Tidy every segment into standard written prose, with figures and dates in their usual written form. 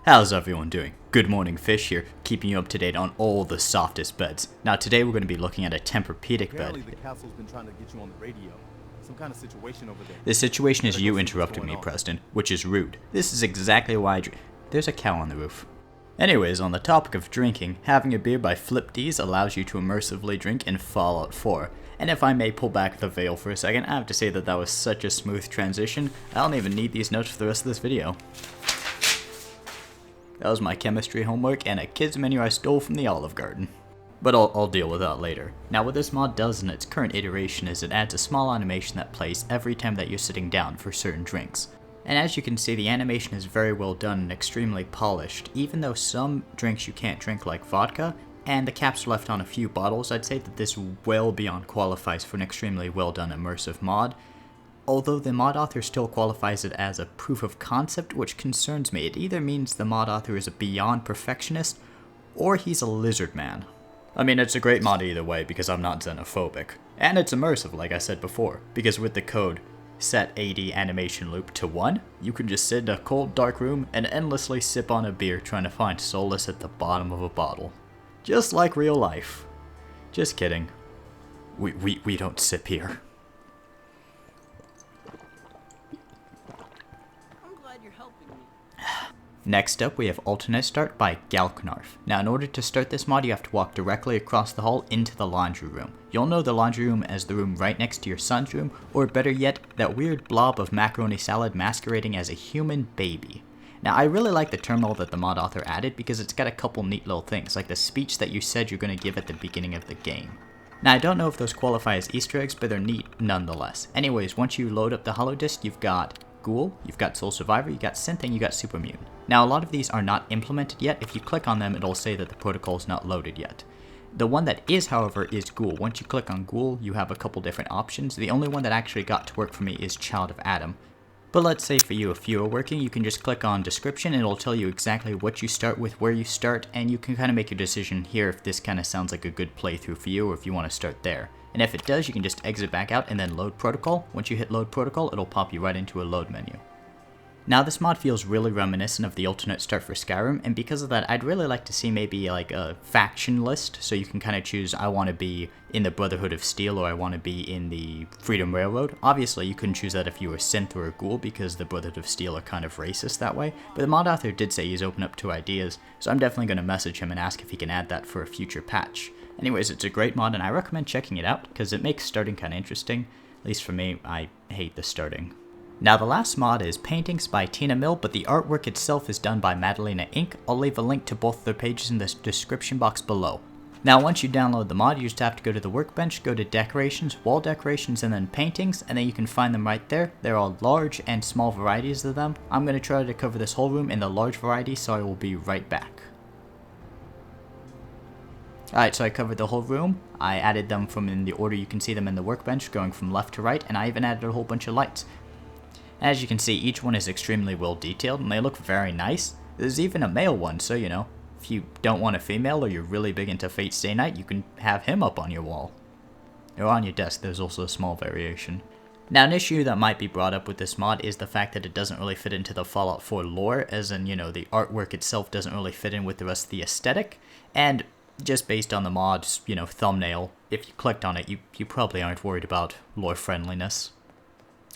How's everyone doing? Good morning, Fish here, keeping you up to date on all the softest beds. Now today we're going to be looking at a Tempur-Pedic bed. Apparently the castle's been trying to get you on the radio. Some kind of situation over there. The situation is you interrupting me, Preston, which is rude. This is exactly why There's a cow on the roof. Anyways, on the topic of drinking, having a beer by Flipdeezy allows you to immersively drink in Fallout 4. And if I may pull back the veil for a second, I have to say that was such a smooth transition, I don't even need these notes for the rest of this video. That was my chemistry homework and a kids menu I stole from the Olive Garden. But I'll deal with that later. Now what this mod does in its current iteration is it adds a small animation that plays every time that you're sitting down for certain drinks. And as you can see, the animation is very well done and extremely polished, even though some drinks you can't drink like vodka, and the caps are left on a few bottles. I'd say that this well beyond qualifies for an extremely well done immersive mod. Although the mod author still qualifies it as a proof of concept, which concerns me. It either means the mod author is a beyond perfectionist, or he's a lizard man. I mean, it's a great mod either way because I'm not xenophobic. And it's immersive, like I said before, because with the code set AD animation loop to 1, you can just sit in a cold dark room and endlessly sip on a beer trying to find solace at the bottom of a bottle. Just like real life. Just kidding. We don't sip here. Next up, we have Alternate Start by Glacknarf. Now, in order to start this mod, you have to walk directly across the hall into the laundry room. You'll know the laundry room as the room right next to your son's room, or better yet, that weird blob of macaroni salad masquerading as a human baby. Now, I really like the terminal that the mod author added because it's got a couple neat little things, like the speech that you said you're going to give at the beginning of the game. Now, I don't know if those qualify as Easter eggs, but they're neat nonetheless. Anyways, once you load up the holodisk, you've got Ghoul, you've got Soul Survivor, you got Synth, and you got Supermune. Now, a lot of these are not implemented yet. If you click on them, it'll say that the protocol is not loaded yet. The one that is, however, is Ghoul. Once you click on Ghoul, you have a couple different options. The only one that actually got to work for me is Child of Adam. But let's say for you, if you are working, you can just click on Description, and it'll tell you exactly what you start with, where you start, and you can kind of make your decision here if this kind of sounds like a good playthrough for you, or if you want to start there. And if it does, you can just exit back out and then load protocol. Once you hit load protocol, it'll pop you right into a load menu. Now this mod feels really reminiscent of the alternate start for Skyrim, and because of that, I'd really like to see maybe like a faction list, so you can kind of choose I want to be in the Brotherhood of Steel or I want to be in the Freedom Railroad. Obviously you couldn't choose that if you were Synth or a Ghoul because the Brotherhood of Steel are kind of racist that way, but the mod author did say he's open up to ideas, so I'm definitely going to message him and ask if he can add that for a future patch. Anyways, it's a great mod and I recommend checking it out because it makes starting kind of interesting. At least for me, I hate the starting. Now the last mod is Paintings by Tenamil, but the artwork itself is done by MadeleineInk. I'll leave a link to both their pages in the description box below. Now once you download the mod, you just have to go to the workbench, go to Decorations, Wall Decorations, and then Paintings, and then you can find them right there. There are large and small varieties of them. I'm going to try to cover this whole room in the large variety, so I will be right back. Alright, so I covered the whole room. I added them from in the order you can see them in the workbench, going from left to right, and I even added a whole bunch of lights. As you can see, each one is extremely well detailed and they look very nice. There's even a male one, so you know, if you don't want a female or you're really big into Fate Stay Night, you can have him up on your wall. Or on your desk, there's also a small variation. Now an issue that might be brought up with this mod is the fact that it doesn't really fit into the Fallout 4 lore, as in, you know, the artwork itself doesn't really fit in with the rest of the aesthetic, and just based on the mod's, you know, thumbnail, if you clicked on it, you probably aren't worried about lore friendliness.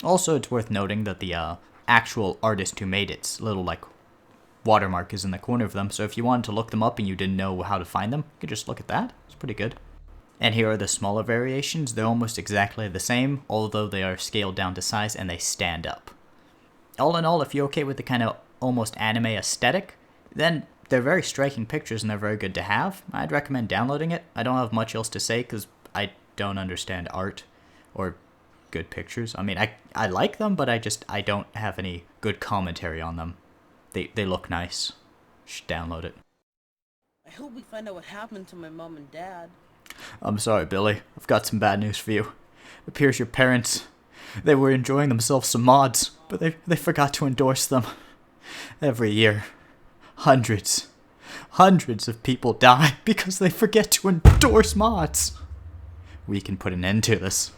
Also, it's worth noting that the actual artist who made its little, like, watermark is in the corner of them, so if you wanted to look them up and you didn't know how to find them, you could just look at that. It's pretty good. And here are the smaller variations. They're almost exactly the same, although they are scaled down to size and they stand up. All in all, if you're okay with the kind of almost anime aesthetic, then they're very striking pictures and they're very good to have. I'd recommend downloading it. I don't have much else to say because I don't understand art or good pictures. I mean, I like them, but I don't have any good commentary on them. They look nice. Should download it. I hope we find out what happened to my mom and dad. I'm sorry, Billy. I've got some bad news for you. It appears your parents, they were enjoying themselves some mods, but they forgot to endorse them. Every year, hundreds of people die because they forget to endorse mods. We can put an end to this.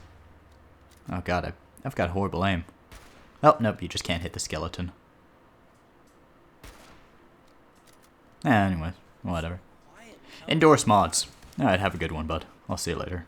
Oh god, I've got horrible aim. Oh, nope, you just can't hit the skeleton. Anyways, whatever. Quiet. Endorse mods. Alright, have a good one, bud. I'll see you later.